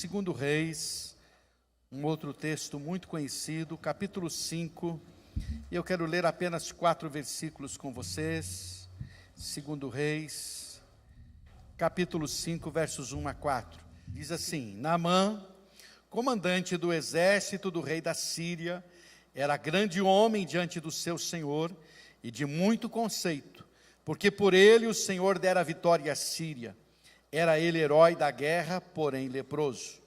2 Reis, um outro texto muito conhecido, capítulo 5, e eu quero ler apenas 4 versículos com vocês. 2 Reis, capítulo 5, versos 1 a 4. Diz assim: Naamã, comandante do exército do rei da Síria, era grande homem diante do seu senhor e de muito conceito, porque por ele o Senhor dera a vitória à Síria. Era ele herói da guerra, porém leproso.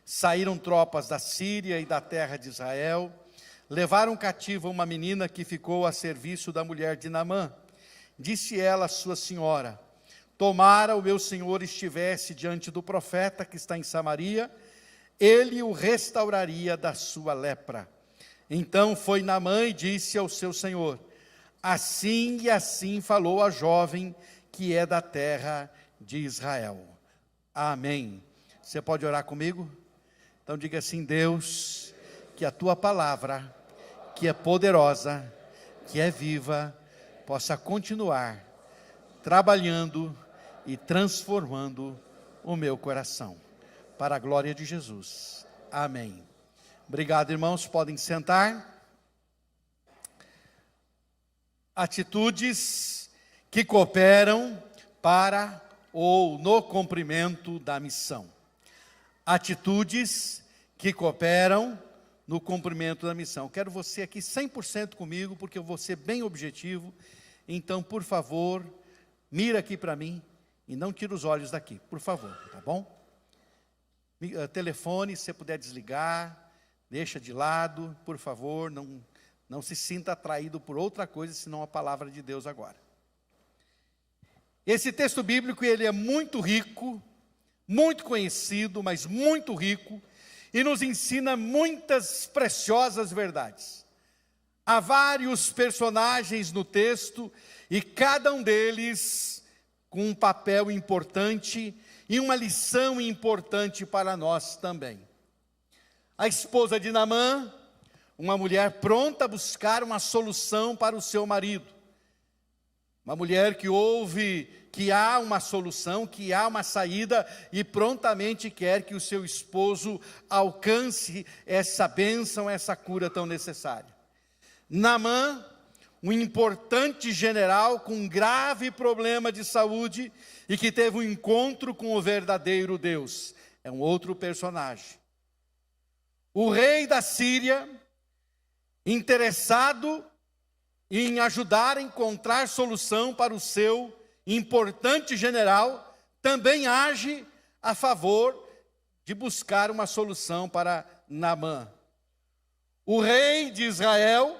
Saíram tropas da Síria e da terra de Israel, levaram cativa uma menina que ficou a serviço da mulher de Naamã. Disse ela à sua senhora: tomara o meu senhor estivesse diante do profeta que está em Samaria, ele o restauraria da sua lepra. Então foi Naamã e disse ao seu senhor: assim e assim falou a jovem que é da terra de Israel. Amém. Você pode orar comigo? Então diga assim: Deus, que a tua palavra, que é poderosa, que é viva, possa continuar trabalhando e transformando o meu coração, para a glória de Jesus. Amém. Obrigado, irmãos, podem sentar. Atitudes que cooperam para ou no cumprimento da missão. Atitudes que cooperam no cumprimento da missão. Quero você aqui 100% comigo, porque eu vou ser bem objetivo. Então, por favor, mira aqui para mim e não tira os olhos daqui, por favor, tá bom? Telefone, se você puder desligar, deixa de lado, por favor, não se sinta atraído por outra coisa, senão a palavra de Deus agora. Esse texto bíblico, ele é muito rico, muito conhecido, mas muito rico, e nos ensina muitas preciosas verdades. Há vários personagens no texto, e cada um deles com um papel importante e uma lição importante para nós também. A esposa de Naamã, uma mulher pronta a buscar uma solução para o seu marido. Uma mulher que ouve que há uma solução, que há uma saída e prontamente quer que o seu esposo alcance essa bênção, essa cura tão necessária. Naamã, um importante general com um grave problema de saúde e que teve um encontro com o verdadeiro Deus. É um outro personagem. O rei da Síria, interessado em ajudar a encontrar solução para o seu importante general, também age a favor de buscar uma solução para Naamã. O rei de Israel,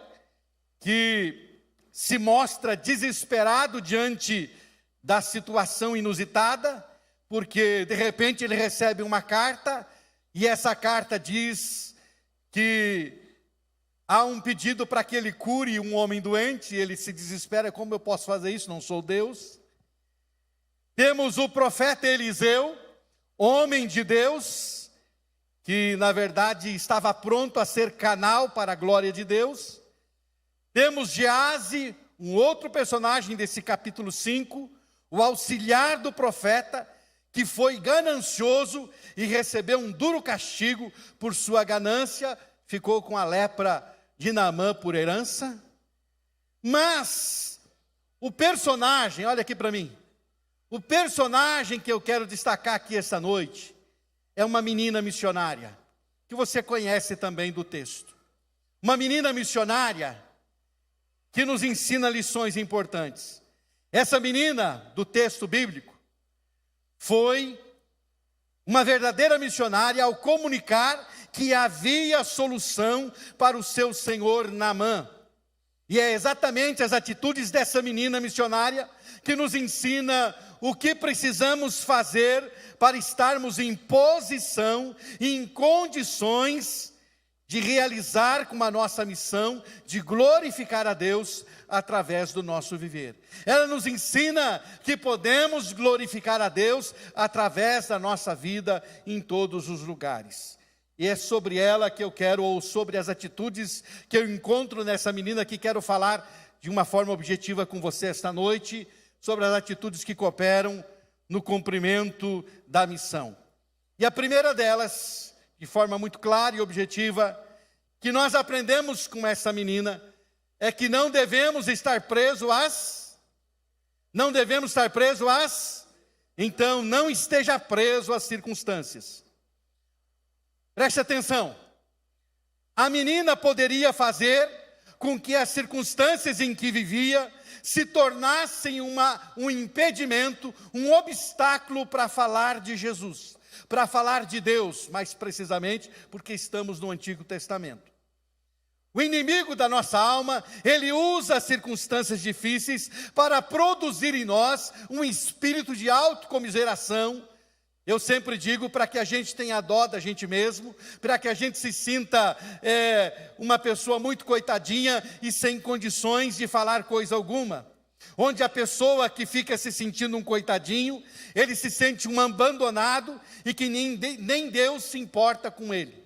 que se mostra desesperado diante da situação inusitada, porque de repente ele recebe uma carta, e essa carta diz que há um pedido para que ele cure um homem doente, e ele se desespera: como eu posso fazer isso? Não sou Deus. Temos o profeta Eliseu, homem de Deus, que na verdade estava pronto a ser canal para a glória de Deus. Temos Geazi, um outro personagem desse capítulo 5, o auxiliar do profeta, que foi ganancioso e recebeu um duro castigo por sua ganância, ficou com a lepra de Naamã por herança. Mas o personagem, olha aqui para mim, o personagem que eu quero destacar aqui esta noite é uma menina missionária, que você conhece também do texto. Uma menina missionária que nos ensina lições importantes. Essa menina do texto bíblico foi uma verdadeira missionária ao comunicar que havia solução para o seu senhor Naamã. E é exatamente as atitudes dessa menina missionária que nos ensina o que precisamos fazer para estarmos em posição e em condições de realizar com a nossa missão, de glorificar a Deus através do nosso viver. Ela nos ensina que podemos glorificar a Deus através da nossa vida em todos os lugares. E é sobre ela que eu quero, ou sobre as atitudes que eu encontro nessa menina, que quero falar de uma forma objetiva com você esta noite, sobre as atitudes que cooperam no cumprimento da missão. E a primeira delas, de forma muito clara e objetiva, que nós aprendemos com essa menina, é que não devemos estar presos às... Não devemos estar presos às... Então, não esteja preso às circunstâncias. Preste atenção. A menina poderia fazer com que as circunstâncias em que vivia se tornassem um impedimento, um obstáculo para falar de Jesus, para falar de Deus, mais precisamente porque estamos no Antigo Testamento. O inimigo da nossa alma, ele usa as circunstâncias difíceis para produzir em nós um espírito de autocomiseração. Eu sempre digo, para que a gente tenha dó da gente mesmo, para que a gente se sinta uma pessoa muito coitadinha e sem condições de falar coisa alguma. Onde a pessoa que fica se sentindo um coitadinho, ele se sente um abandonado e que nem Deus se importa com ele.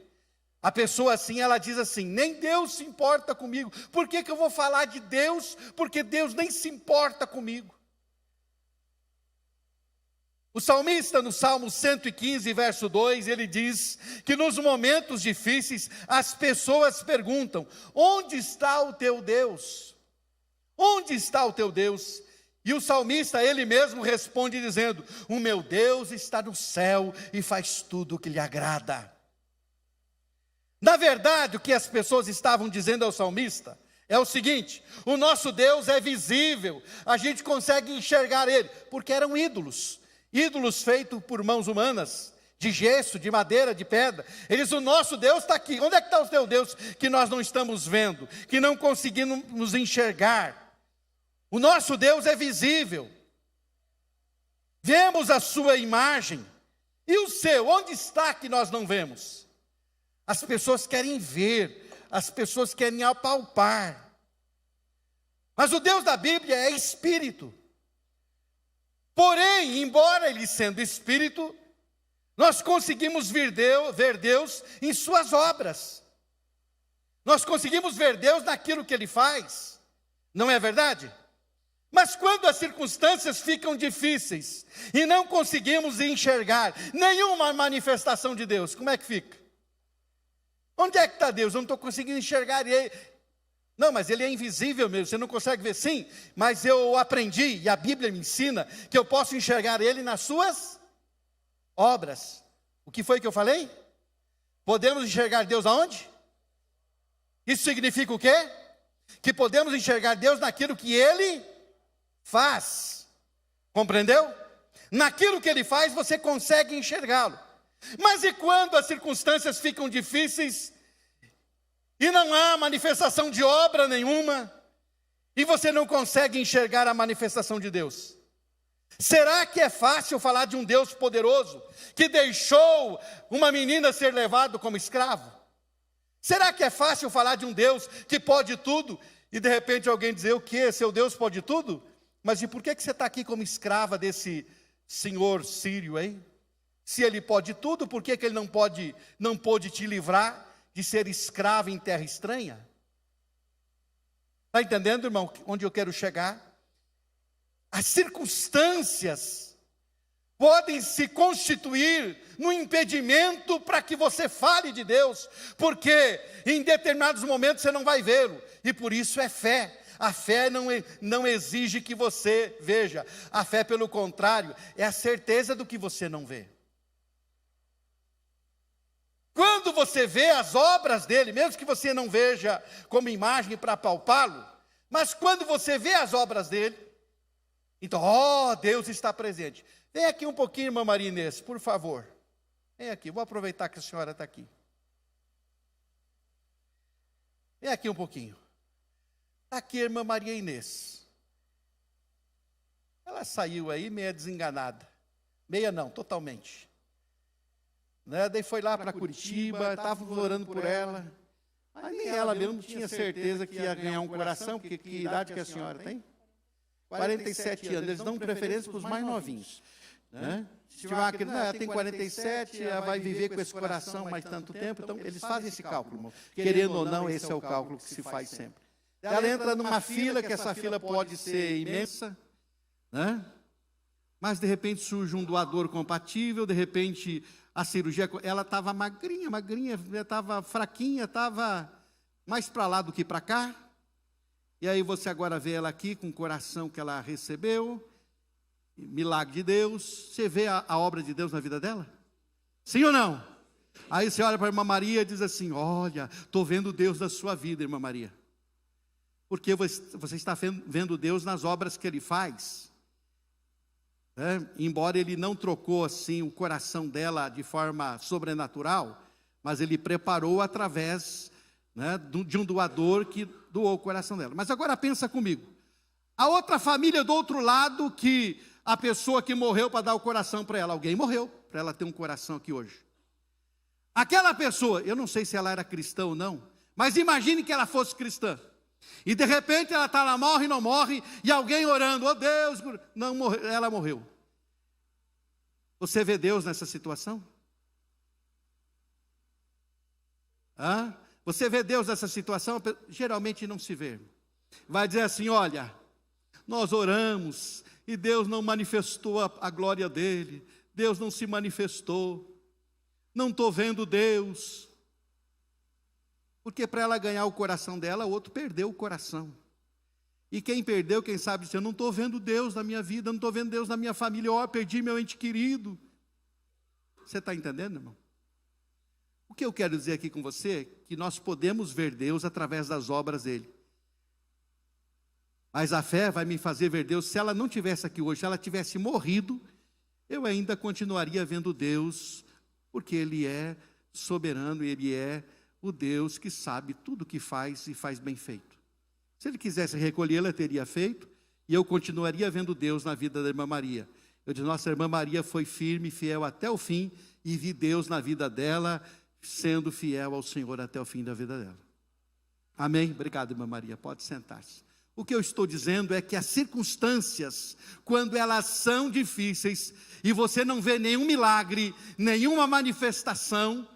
A pessoa assim, ela diz assim, nem Deus se importa comigo. Por que eu vou falar de Deus? Porque Deus nem se importa comigo. O salmista, no Salmo 115, verso 2, ele diz que nos momentos difíceis, as pessoas perguntam, onde está o teu Deus? Onde está o teu Deus? E o salmista, ele mesmo responde dizendo, o meu Deus está no céu e faz tudo o que lhe agrada. Na verdade, o que as pessoas estavam dizendo ao salmista é o seguinte, o nosso Deus é visível, a gente consegue enxergar ele, porque eram ídolos. Ídolos feitos por mãos humanas, de gesso, de madeira, de pedra. Eles, o nosso Deus está aqui. Onde é que está o teu Deus que nós não estamos vendo, que não conseguimos nos enxergar? O nosso Deus é visível. Vemos a sua imagem. E o seu, onde está que nós não vemos? As pessoas querem ver, as pessoas querem apalpar. Mas o Deus da Bíblia é espírito. Porém, embora ele sendo espírito, nós conseguimos ver Deus em suas obras. Nós conseguimos ver Deus naquilo que ele faz. Não é verdade? Mas quando as circunstâncias ficam difíceis e não conseguimos enxergar nenhuma manifestação de Deus, como é que fica? Onde é que está Deus? Eu não estou conseguindo enxergar ele. Não, mas ele é invisível mesmo, você não consegue ver. Sim, mas eu aprendi, e a Bíblia me ensina, que eu posso enxergar ele nas suas obras. O que foi que eu falei? Podemos enxergar Deus aonde? Isso significa o quê? Que podemos enxergar Deus naquilo que ele faz. Compreendeu? Naquilo que ele faz, você consegue enxergá-lo. Mas e quando as circunstâncias ficam difíceis e não há manifestação de obra nenhuma, e você não consegue enxergar a manifestação de Deus? Será que é fácil falar de um Deus poderoso, que deixou uma menina ser levado como escravo? Será que é fácil falar de um Deus que pode tudo, e de repente alguém dizer, o quê? Seu Deus pode tudo? Mas e por que você está aqui como escrava desse senhor sírio, hein? Se ele pode tudo, por que ele não pôde te livrar de ser escravo em terra estranha? Está entendendo, irmão, onde eu quero chegar? As circunstâncias podem se constituir no impedimento para que você fale de Deus, porque em determinados momentos você não vai vê-lo, e por isso é fé. A fé não exige que você veja, a fé, pelo contrário, é a certeza do que você não vê. Quando você vê as obras dele, mesmo que você não veja como imagem para palpá-lo, mas quando você vê as obras dele, então, Deus está presente. Vem aqui um pouquinho, irmã Maria Inês, por favor. Vem aqui, vou aproveitar que a senhora está aqui. Vem aqui um pouquinho. Está aqui a irmã Maria Inês. Ela saiu aí meia desenganada. Meia não, totalmente. Daí foi lá para Curitiba, estava orando por ela. Mas nem ela mesmo tinha certeza que ia ganhar um coração, porque que idade que a senhora tem? 47 anos, eles dão preferência para os mais novinhos. Né? Se tiver uma criança, ela tem 47, ela vai viver com esse coração mais tanto tempo, então eles fazem esse cálculo, irmão. Querendo ou não, esse é o cálculo que se faz sempre. Ela entra numa fila, que essa fila pode ser imensa, né? Mas de repente surge um doador compatível, de repente a cirurgia, ela estava magrinha, estava fraquinha, estava mais para lá do que para cá. E aí você agora vê ela aqui com o coração que ela recebeu, milagre de Deus. Você vê a obra de Deus na vida dela? Sim ou não? Aí você olha para a irmã Maria e diz assim: olha, estou vendo Deus na sua vida, irmã Maria. Porque você está vendo Deus nas obras que Ele faz. Embora Ele não trocou assim o coração dela de forma sobrenatural, mas Ele preparou através de um doador que doou o coração dela. Mas agora pensa comigo, a outra família do outro lado, que a pessoa que morreu para dar o coração para ela, alguém morreu para ela ter um coração aqui hoje. Aquela pessoa, eu não sei se ela era cristã ou não, mas imagine que ela fosse cristã, e de repente ela está lá, morre, não morre, e alguém orando, oh Deus, não morreu, ela morreu. Você vê Deus nessa situação? Você vê Deus nessa situação? Geralmente não se vê. Vai dizer assim: olha, nós oramos e Deus não manifestou a glória dele, Deus não se manifestou, não estou vendo Deus. Porque para ela ganhar o coração dela, o outro perdeu o coração. E quem perdeu, quem sabe, diz: eu não estou vendo Deus na minha vida, não estou vendo Deus na minha família, perdi meu ente querido. Você está entendendo, irmão? O que eu quero dizer aqui com você, que nós podemos ver Deus através das obras dele. Mas a fé vai me fazer ver Deus. Se ela não tivesse aqui hoje, se ela tivesse morrido, eu ainda continuaria vendo Deus, porque Ele é soberano, Ele é o Deus que sabe tudo o que faz e faz bem feito. Se Ele quisesse recolhê-la, teria feito, e eu continuaria vendo Deus na vida da irmã Maria. Eu disse: nossa irmã Maria foi firme e fiel até o fim, e vi Deus na vida dela, sendo fiel ao Senhor até o fim da vida dela. Amém? Obrigado, irmã Maria, pode sentar-se. O que eu estou dizendo é que as circunstâncias, quando elas são difíceis, e você não vê nenhum milagre, nenhuma manifestação,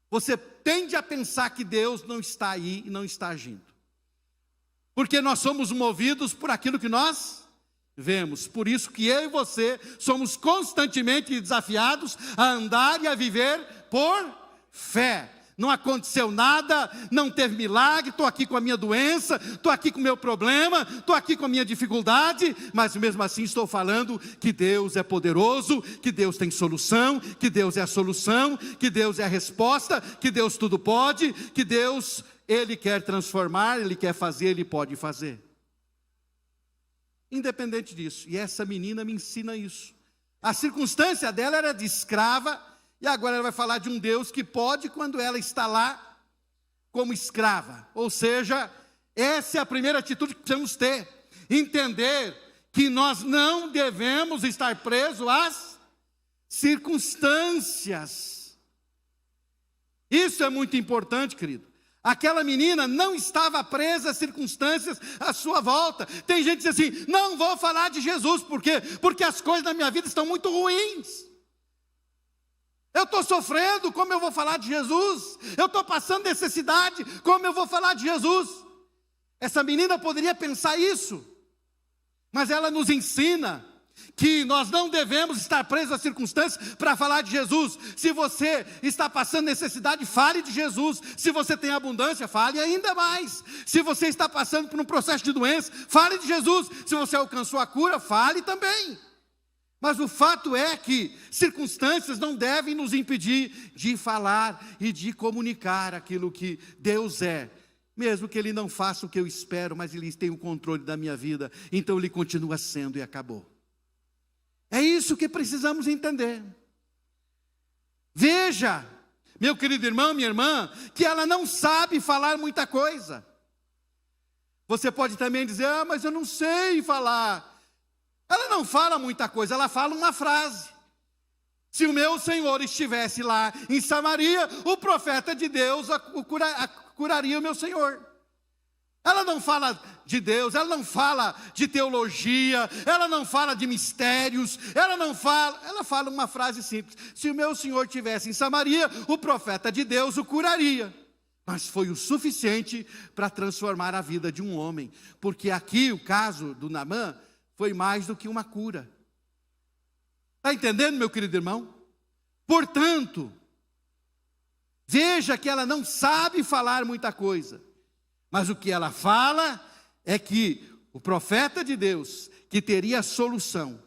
você tende a pensar que Deus não está aí e não está agindo. Porque nós somos movidos por aquilo que nós vemos. Por isso que eu e você somos constantemente desafiados a andar e a viver por fé. Não aconteceu nada, não teve milagre, estou aqui com a minha doença, estou aqui com o meu problema, estou aqui com a minha dificuldade, mas mesmo assim estou falando que Deus é poderoso, que Deus tem solução, que Deus é a solução, que Deus é a resposta, que Deus tudo pode, que Deus, Ele quer transformar, Ele quer fazer, Ele pode fazer. Independente disso, e essa menina me ensina isso. A circunstância dela era de escrava, e agora ela vai falar de um Deus que pode quando ela está lá como escrava. Ou seja, essa é a primeira atitude que precisamos ter. Entender que nós não devemos estar presos às circunstâncias. Isso é muito importante, querido. Aquela menina não estava presa às circunstâncias à sua volta. Tem gente que diz assim: não vou falar de Jesus. Por quê? Porque as coisas na minha vida estão muito ruins. Eu estou sofrendo, como eu vou falar de Jesus? Eu estou passando necessidade, como eu vou falar de Jesus? Essa menina poderia pensar isso, mas ela nos ensina que nós não devemos estar presos às circunstâncias para falar de Jesus. Se você está passando necessidade, fale de Jesus. Se você tem abundância, fale ainda mais. Se você está passando por um processo de doença, fale de Jesus. Se você alcançou a cura, fale também. Mas o fato é que circunstâncias não devem nos impedir de falar e de comunicar aquilo que Deus é. Mesmo que Ele não faça o que eu espero, mas Ele tem o controle da minha vida, então Ele continua sendo e acabou. É isso que precisamos entender. Veja, meu querido irmão, minha irmã, que ela não sabe falar muita coisa. Você pode também dizer: mas eu não sei falar. Ela não fala muita coisa, ela fala uma frase. Se o meu Senhor estivesse lá em Samaria, o profeta de Deus curaria o meu Senhor. Ela não fala de Deus, ela não fala de teologia, ela não fala de mistérios, ela fala uma frase simples: se o meu Senhor estivesse em Samaria, o profeta de Deus o curaria. Mas foi o suficiente para transformar a vida de um homem, porque aqui o caso do Naamã foi mais do que uma cura. Está entendendo, meu querido irmão? Portanto, veja que ela não sabe falar muita coisa, mas o que ela fala é que o profeta de Deus, que teria a solução,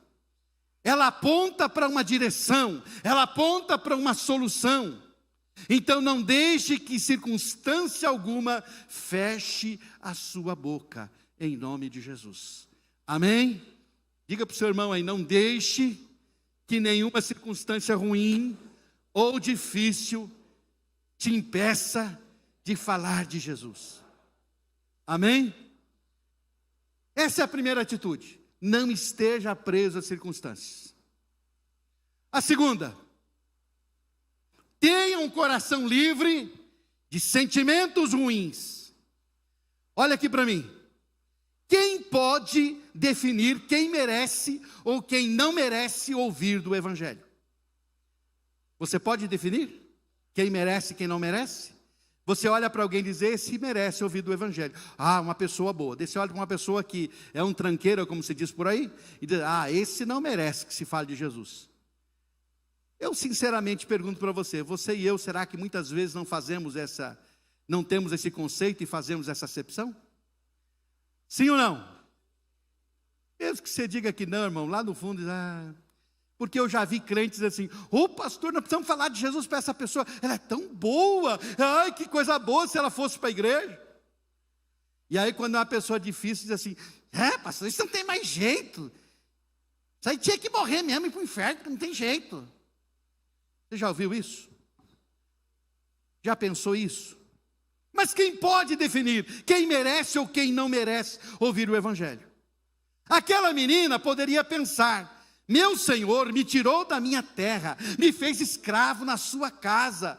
ela aponta para uma direção, ela aponta para uma solução. Então não deixe que circunstância alguma feche a sua boca, em nome de Jesus. Amém? Diga para o seu irmão aí, não deixe que nenhuma circunstância ruim ou difícil te impeça de falar de Jesus. Amém? Essa é a primeira atitude. Não esteja preso às circunstâncias. A segunda, tenha um coração livre de sentimentos ruins. Olha aqui para mim. Quem pode definir quem merece ou quem não merece ouvir do Evangelho? Você pode definir quem merece e quem não merece? Você olha para alguém e diz, esse merece ouvir do Evangelho. Ah, uma pessoa boa. Daí você olha para uma pessoa que é um tranqueiro, como se diz por aí, e diz, esse não merece que se fale de Jesus. Eu sinceramente pergunto para você, você e eu, será que muitas vezes não temos esse conceito e fazemos essa acepção? Sim ou não? Mesmo que você diga que não, irmão, lá no fundo, porque eu já vi crentes assim, pastor, nós precisamos falar de Jesus para essa pessoa, ela é tão boa, ai, que coisa boa se ela fosse para a igreja. E aí quando é uma pessoa difícil, diz assim, pastor, isso não tem mais jeito, isso aí tinha que morrer mesmo, ir para o inferno, porque não tem jeito. Você já ouviu isso? Já pensou isso? Mas quem pode definir quem merece ou quem não merece ouvir o Evangelho? Aquela menina poderia pensar, meu Senhor me tirou da minha terra, me fez escravo na sua casa,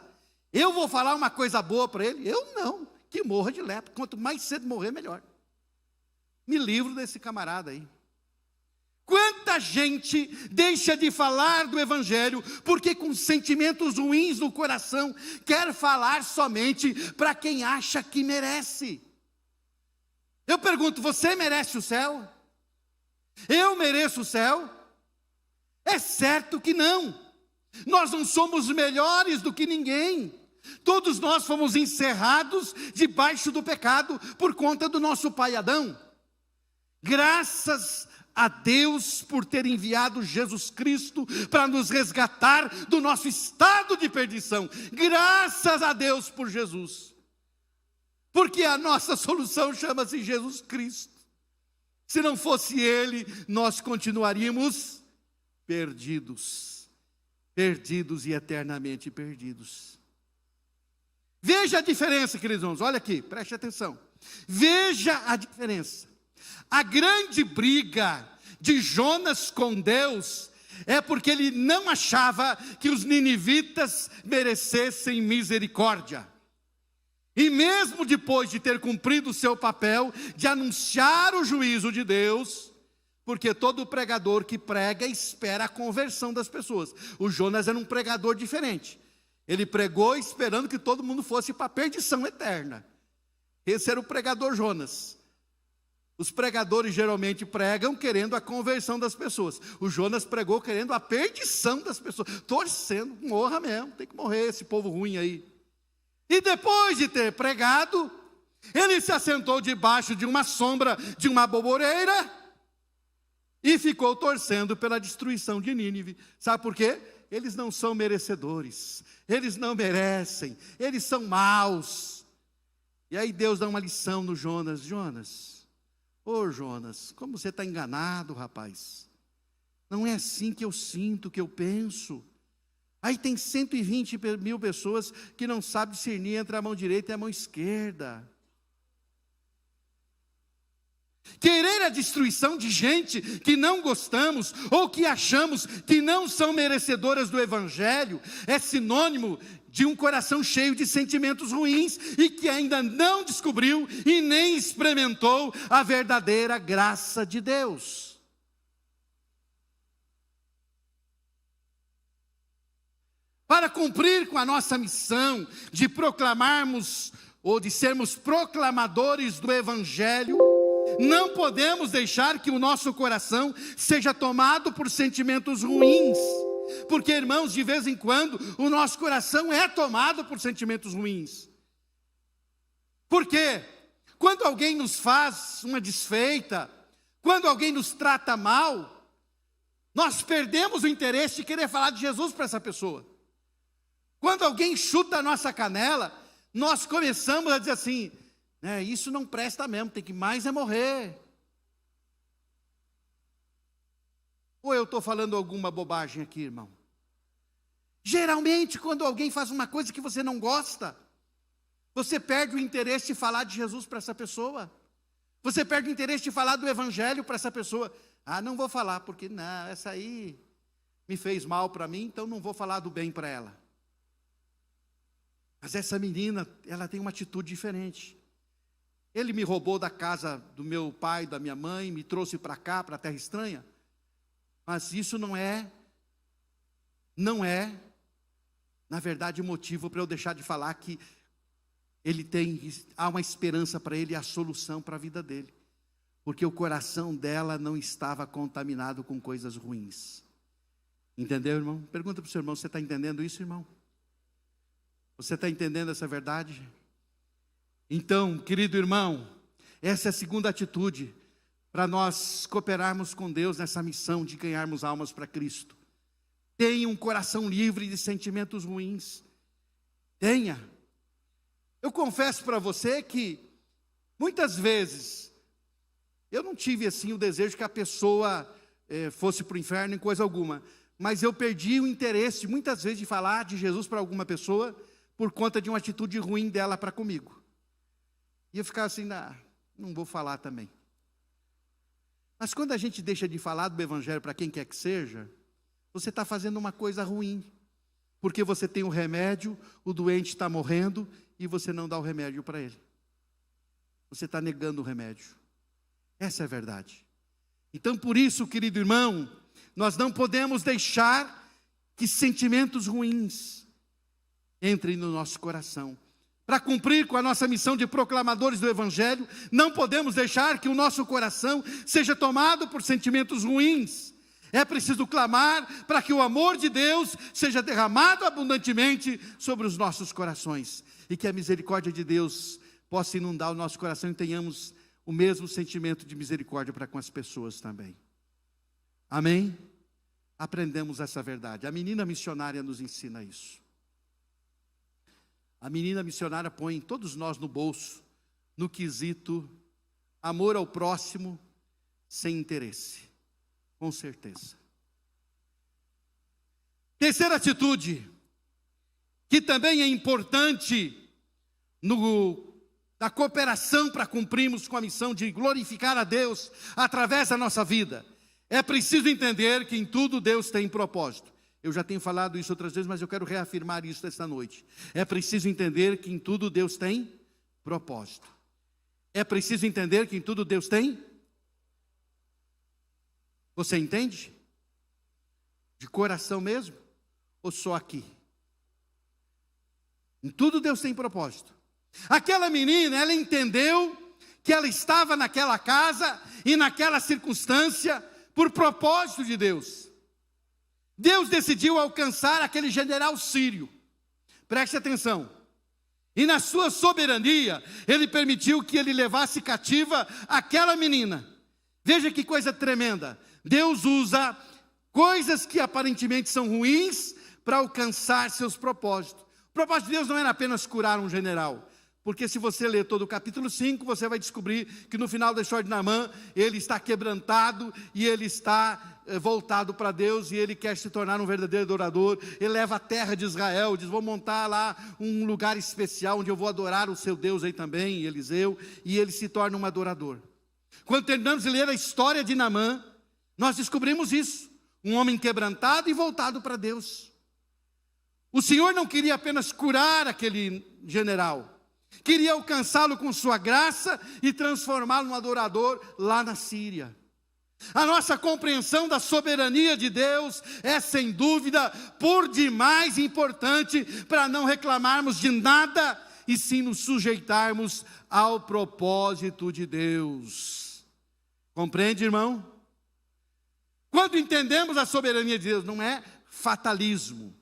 eu vou falar uma coisa boa para ele? Eu não, que morra de lepra, quanto mais cedo morrer melhor. Me livro desse camarada aí. Quanta gente deixa de falar do Evangelho porque com sentimentos ruins no coração quer falar somente para quem acha que merece. Eu pergunto, você merece o céu? Eu mereço o céu? É certo que não. Nós não somos melhores do que ninguém. Todos nós fomos encerrados debaixo do pecado por conta do nosso pai Adão. Graças a Deus por ter enviado Jesus Cristo para nos resgatar do nosso estado de perdição. Graças a Deus por Jesus. Porque a nossa solução chama-se Jesus Cristo. Se não fosse Ele, nós continuaríamos perdidos. Perdidos e eternamente perdidos. Veja a diferença, queridos irmãos. Olha aqui, preste atenção. Veja a diferença. A grande briga de Jonas com Deus é porque ele não achava que os ninivitas merecessem misericórdia. E mesmo depois de ter cumprido o seu papel de anunciar o juízo de Deus, porque todo pregador que prega espera a conversão das pessoas. O Jonas era um pregador diferente. Ele pregou esperando que todo mundo fosse para a perdição eterna. Esse era o pregador Jonas. Os pregadores geralmente pregam querendo a conversão das pessoas. O Jonas pregou querendo a perdição das pessoas, torcendo, morra mesmo, tem que morrer esse povo ruim aí. E depois de ter pregado, ele se assentou debaixo de uma sombra de uma boboreira e ficou torcendo pela destruição de Nínive. Sabe por quê? Eles não são merecedores, eles não merecem, eles são maus. E aí Deus dá uma lição no Jonas. Jonas, como você está enganado, rapaz. Não é assim que eu sinto, que eu penso. Aí tem 120 mil pessoas que não sabem discernir entre a mão direita e a mão esquerda. Querer a destruição de gente que não gostamos ou que achamos que não são merecedoras do Evangelho é sinônimo de um coração cheio de sentimentos ruins e que ainda não descobriu e nem experimentou a verdadeira graça de Deus. Para cumprir com a nossa missão de proclamarmos ou de sermos proclamadores do Evangelho, não podemos deixar que o nosso coração seja tomado por sentimentos ruins. Porque, irmãos, de vez em quando, o nosso coração é tomado por sentimentos ruins. Por quê? Quando alguém nos faz uma desfeita, quando alguém nos trata mal, nós perdemos o interesse de querer falar de Jesus para essa pessoa. Quando alguém chuta a nossa canela, nós começamos a dizer assim, isso não presta mesmo, tem que mais é morrer. Ou eu estou falando alguma bobagem aqui, irmão? Geralmente, quando alguém faz uma coisa que você não gosta, você perde o interesse de falar de Jesus para essa pessoa. Você perde o interesse de falar do Evangelho para essa pessoa. Não vou falar, porque não, essa aí me fez mal para mim, então não vou falar do bem para ela. Mas essa menina, ela tem uma atitude diferente. Ele me roubou da casa do meu pai, da minha mãe, me trouxe para cá, para a terra estranha. Mas isso não é, na verdade, motivo para eu deixar de falar que há uma esperança para ele, a solução para a vida dele. Porque o coração dela não estava contaminado com coisas ruins. Entendeu, irmão? Pergunta para o seu irmão, você está entendendo isso, irmão? Você está entendendo essa verdade? Então, querido irmão, essa é a segunda atitude para nós cooperarmos com Deus nessa missão de ganharmos almas para Cristo. Tenha um coração livre de sentimentos ruins. Tenha. Eu confesso para você que, muitas vezes, eu não tive assim o desejo que a pessoa fosse para o inferno em coisa alguma. Mas eu perdi o interesse, muitas vezes, de falar de Jesus para alguma pessoa, por conta de uma atitude ruim dela para comigo. E eu ficava assim, não vou falar também. Mas quando a gente deixa de falar do Evangelho para quem quer que seja, você está fazendo uma coisa ruim. Porque você tem o remédio, o doente está morrendo, e você não dá o remédio para ele. Você está negando o remédio. Essa é a verdade. Então, por isso, querido irmão, nós não podemos deixar que sentimentos ruins entrem no nosso coração. Para cumprir com a nossa missão de proclamadores do Evangelho, não podemos deixar que o nosso coração seja tomado por sentimentos ruins. É preciso clamar para que o amor de Deus seja derramado abundantemente sobre os nossos corações. E que a misericórdia de Deus possa inundar o nosso coração e tenhamos o mesmo sentimento de misericórdia para com as pessoas também. Amém? Aprendemos essa verdade. A menina missionária nos ensina isso. A menina missionária põe todos nós no bolso, no quesito amor ao próximo sem interesse. Com certeza. Terceira atitude, que também é importante na cooperação para cumprirmos com a missão de glorificar a Deus através da nossa vida. É preciso entender que em tudo Deus tem propósito. Eu já tenho falado isso outras vezes, mas eu quero reafirmar isso esta noite. É preciso entender que em tudo Deus tem propósito. É preciso entender que em tudo Deus tem. Você entende? De coração mesmo? Ou só aqui? Em tudo Deus tem propósito. Aquela menina, ela entendeu que ela estava naquela casa e naquela circunstância por propósito de Deus. Deus decidiu alcançar aquele general sírio. Preste atenção. E na sua soberania, Ele permitiu que ele levasse cativa aquela menina. Veja que coisa tremenda. Deus usa coisas que aparentemente são ruins para alcançar seus propósitos. O propósito de Deus não era apenas curar um general. Porque se você ler todo o capítulo 5, você vai descobrir que no final da história de Naamã, ele está quebrantado e ele está voltado para Deus e ele quer se tornar um verdadeiro adorador. Ele leva a terra de Israel, diz, vou montar lá um lugar especial onde eu vou adorar o seu Deus aí também, Eliseu, e ele se torna um adorador. Quando terminamos de ler a história de Naamã, nós descobrimos isso, um homem quebrantado e voltado para Deus. O Senhor não queria apenas curar aquele general, queria alcançá-lo com sua graça e transformá-lo num adorador lá na Síria. A nossa compreensão da soberania de Deus é, sem dúvida, por demais importante para não reclamarmos de nada e sim nos sujeitarmos ao propósito de Deus. Compreende, irmão? Quando entendemos a soberania de Deus, não é fatalismo.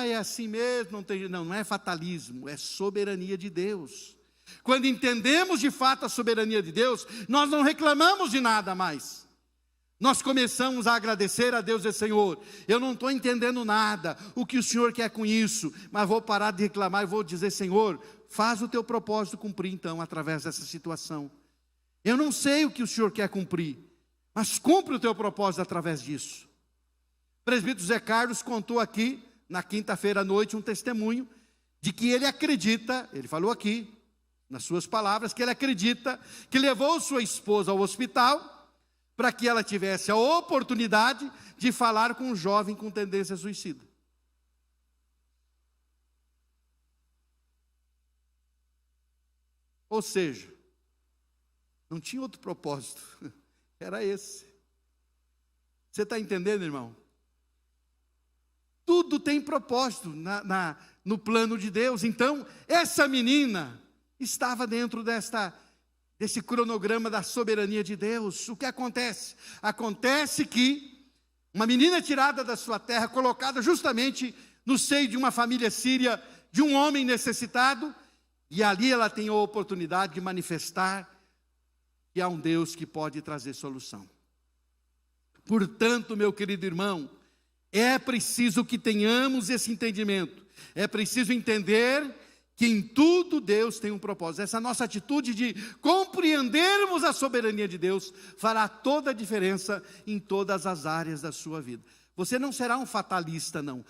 É assim mesmo, não é fatalismo, é soberania de Deus. Quando entendemos de fato a soberania de Deus, nós não reclamamos de nada mais. Nós começamos a agradecer a Deus e dizer: Senhor, eu não estou entendendo nada, o que o Senhor quer com isso, mas vou parar de reclamar e vou dizer: Senhor, faz o teu propósito cumprir então, através dessa situação. Eu não sei o que o Senhor quer cumprir, mas cumpre o teu propósito através disso. O presbítero Zé Carlos contou aqui, na quinta-feira à noite, um testemunho de que ele acredita, ele falou aqui, nas suas palavras, que ele acredita que levou sua esposa ao hospital para que ela tivesse a oportunidade de falar com um jovem com tendência suicida. Ou seja, não tinha outro propósito, era esse. Você está entendendo, irmão? Tudo tem propósito no plano de Deus. Então, essa menina estava dentro desse cronograma da soberania de Deus. O que acontece? Acontece que uma menina tirada da sua terra, colocada justamente no seio de uma família síria, de um homem necessitado, e ali ela tem a oportunidade de manifestar que há um Deus que pode trazer solução. Portanto, meu querido irmão, é preciso que tenhamos esse entendimento. É preciso entender que em tudo Deus tem um propósito. Essa nossa atitude de compreendermos a soberania de Deus fará toda a diferença em todas as áreas da sua vida. Você não será um fatalista, não.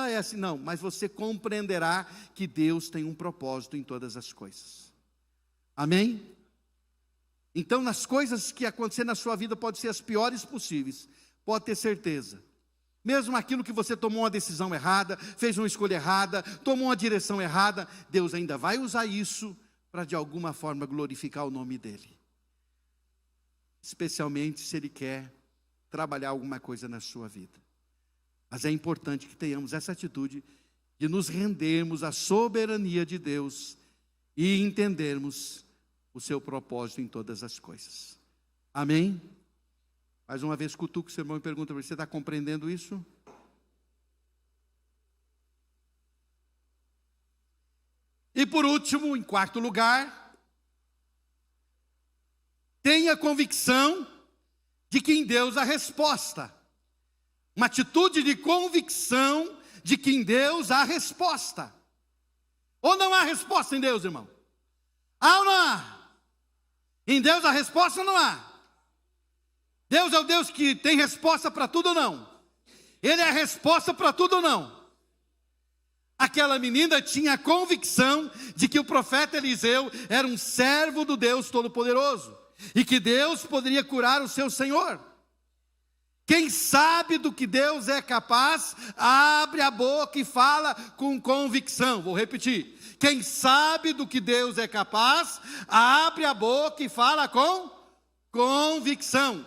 É assim, não. Mas você compreenderá que Deus tem um propósito em todas as coisas. Amém? Então, nas coisas que acontecer na sua vida, pode ser as piores possíveis. Pode ter certeza. Mesmo aquilo que você tomou uma decisão errada, fez uma escolha errada, tomou uma direção errada, Deus ainda vai usar isso para de alguma forma glorificar o nome dEle. Especialmente se Ele quer trabalhar alguma coisa na sua vida. Mas é importante que tenhamos essa atitude de nos rendermos à soberania de Deus e entendermos o seu propósito em todas as coisas. Amém? Mais uma vez, cutuca o seu irmão e pergunta: você está compreendendo isso? E por último, em quarto lugar, tenha convicção de que em Deus há resposta. Uma atitude de convicção de que em Deus há resposta. Ou não há resposta em Deus, irmão? Há ou não há? Em Deus há resposta ou não há? Deus é o Deus que tem resposta para tudo ou não? Ele é a resposta para tudo ou não? Aquela menina tinha a convicção de que o profeta Eliseu era um servo do Deus Todo-Poderoso e que Deus poderia curar o seu senhor. Quem sabe do que Deus é capaz, abre a boca e fala com convicção. Vou repetir. Quem sabe do que Deus é capaz, abre a boca e fala com convicção.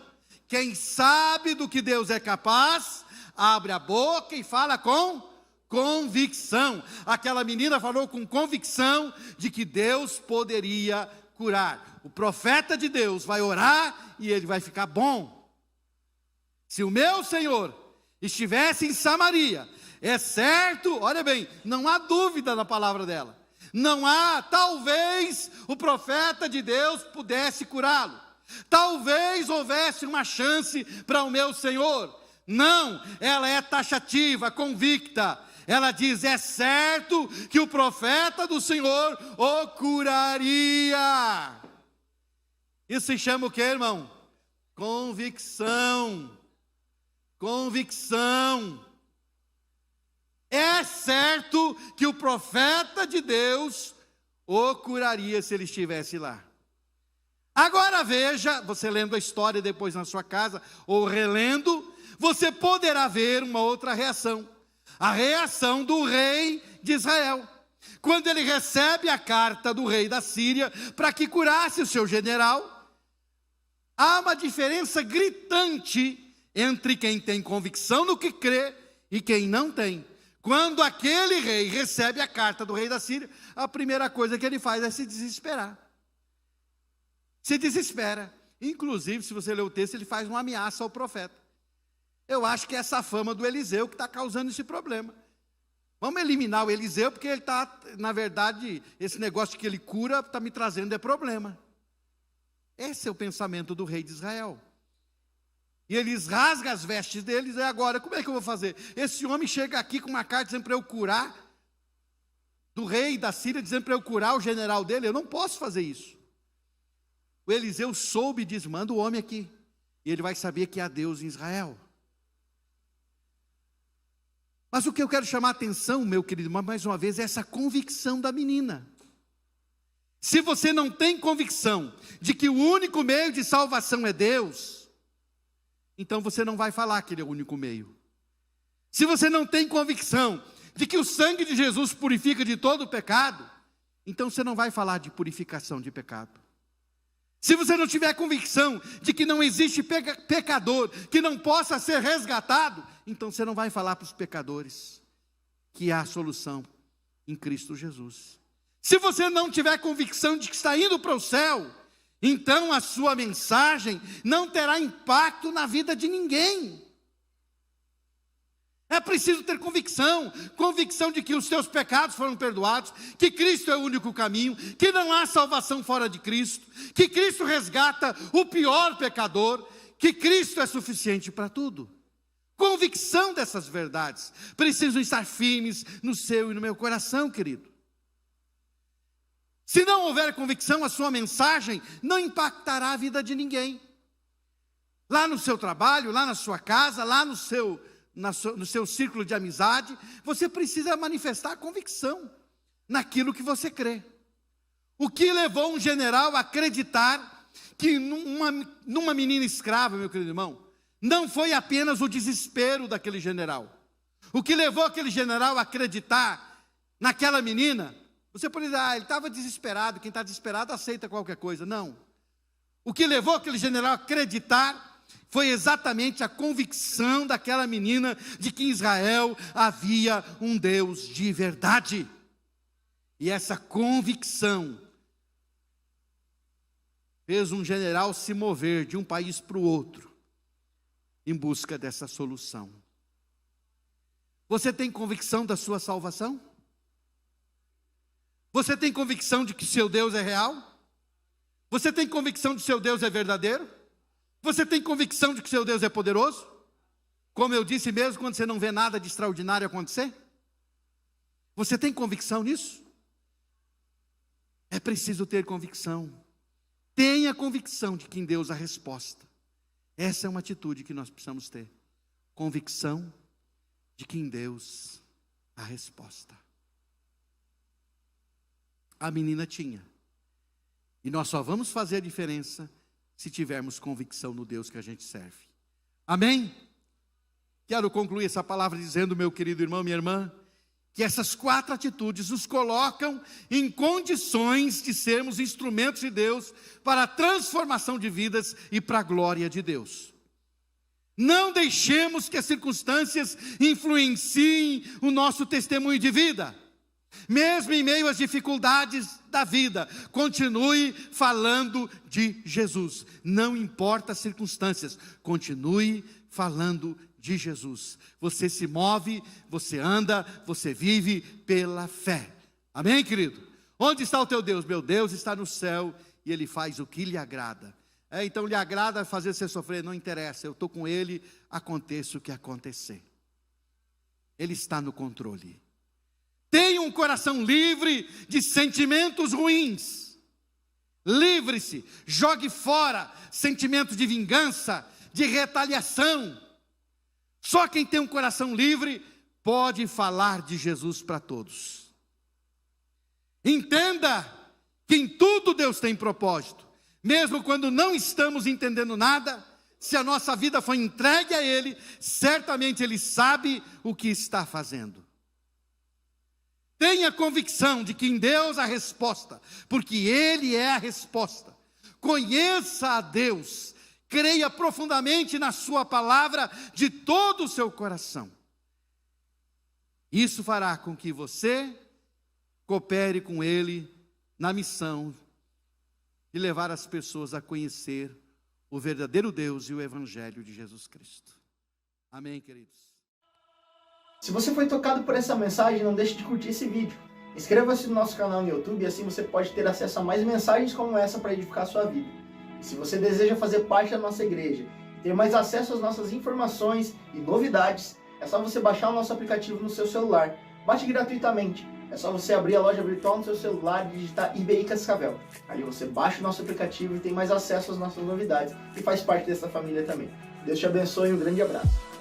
Quem sabe do que Deus é capaz, abre a boca e fala com convicção. Aquela menina falou com convicção de que Deus poderia curar. O profeta de Deus vai orar e ele vai ficar bom. Se o meu Senhor estivesse em Samaria, é certo, olha bem, não há dúvida na palavra dela. Não há, talvez o profeta de Deus pudesse curá-lo. Talvez houvesse uma chance para o meu Senhor. Não, ela é taxativa, convicta. Ela diz: é certo que o profeta do Senhor o curaria. Isso se chama o que, irmão? Convicção. Convicção. É certo que o profeta de Deus o curaria se ele estivesse lá. Agora veja, você lendo a história depois na sua casa, ou relendo, você poderá ver uma outra reação. A reação do rei de Israel. Quando ele recebe a carta do rei da Síria para que curasse o seu general, há uma diferença gritante entre quem tem convicção no que crê e quem não tem. Quando aquele rei recebe a carta do rei da Síria, a primeira coisa que ele faz é se desesperar. Se desespera. Inclusive, se você ler o texto, ele faz uma ameaça ao profeta. Eu acho que é essa fama do Eliseu que está causando esse problema. Vamos eliminar o Eliseu, porque ele está, na verdade, esse negócio que ele cura está me trazendo problema. Esse é o pensamento do rei de Israel. E eles rasgam as vestes deles, e agora, como é que eu vou fazer? Esse homem chega aqui com uma carta dizendo para eu curar, do rei da Síria, dizendo para eu curar o general dele, eu não posso fazer isso. O Eliseu soube e diz, manda o homem aqui, e ele vai saber que há Deus em Israel. Mas o que eu quero chamar a atenção, meu querido, mais uma vez, é essa convicção da menina. Se você não tem convicção de que o único meio de salvação é Deus, então você não vai falar que Ele é o único meio. Se você não tem convicção de que o sangue de Jesus purifica de todo o pecado, então você não vai falar de purificação de pecado. Se você não tiver convicção de que não existe pecador que não possa ser resgatado, então você não vai falar para os pecadores que há solução em Cristo Jesus. Se você não tiver convicção de que está indo para o céu, então a sua mensagem não terá impacto na vida de ninguém. É preciso ter convicção de que os teus pecados foram perdoados, que Cristo é o único caminho, que não há salvação fora de Cristo, que Cristo resgata o pior pecador, que Cristo é suficiente para tudo. Convicção dessas verdades precisam estar firmes no seu e no meu coração, querido. Se não houver convicção, a sua mensagem não impactará a vida de ninguém. Lá no seu trabalho, lá na sua casa, lá no seu círculo de amizade, você precisa manifestar convicção naquilo que você crê. O que levou um general a acreditar que numa menina escrava, meu querido irmão, não foi apenas o desespero daquele general. O que levou aquele general a acreditar naquela menina, você pode dizer, ele estava desesperado, quem está desesperado aceita qualquer coisa. Não. O que levou aquele general a acreditar foi exatamente a convicção daquela menina de que em Israel havia um Deus de verdade. E essa convicção fez um general se mover de um país para o outro em busca dessa solução. Você tem convicção da sua salvação? Você tem convicção de que seu Deus é real? Você tem convicção de que seu Deus é verdadeiro? Você tem convicção de que seu Deus é poderoso? Como eu disse mesmo, quando você não vê nada de extraordinário acontecer? Você tem convicção nisso? É preciso ter convicção. Tenha convicção de que em Deus há resposta. Essa é uma atitude que nós precisamos ter. Convicção de que em Deus há resposta. A menina tinha. E nós só vamos fazer a diferença se tivermos convicção no Deus que a gente serve. Amém? Quero concluir essa palavra dizendo, meu querido irmão, minha irmã, que essas 4 atitudes nos colocam em condições de sermos instrumentos de Deus para a transformação de vidas e para a glória de Deus. Não deixemos que as circunstâncias influenciem o nosso testemunho de vida. Mesmo em meio às dificuldades da vida, continue falando de Jesus. Não importa as circunstâncias, continue falando de Jesus. Você se move, você anda, você vive pela fé. Amém, querido? Onde está o teu Deus? Meu Deus está no céu e Ele faz o que lhe agrada. Então lhe agrada fazer você sofrer? Não interessa, eu estou com Ele, aconteça o que acontecer. Ele está no controle. Tenha um coração livre de sentimentos ruins. Livre-se, jogue fora sentimentos de vingança, de retaliação. Só quem tem um coração livre pode falar de Jesus para todos. Entenda que em tudo Deus tem propósito. Mesmo quando não estamos entendendo nada, se a nossa vida foi entregue a Ele, certamente Ele sabe o que está fazendo. Tenha convicção de que em Deus há resposta, porque Ele é a resposta. Conheça a Deus, creia profundamente na sua palavra de todo o seu coração. Isso fará com que você coopere com Ele na missão de levar as pessoas a conhecer o verdadeiro Deus e o Evangelho de Jesus Cristo. Amém, queridos. Se você foi tocado por essa mensagem, não deixe de curtir esse vídeo. Inscreva-se no nosso canal no YouTube e assim você pode ter acesso a mais mensagens como essa para edificar a sua vida. E se você deseja fazer parte da nossa igreja e ter mais acesso às nossas informações e novidades, é só você baixar o nosso aplicativo no seu celular. Baixe gratuitamente. É só você abrir a loja virtual no seu celular e digitar IBI Cascavel. Ali você baixa o nosso aplicativo e tem mais acesso às nossas novidades e faz parte dessa família também. Deus te abençoe e um grande abraço.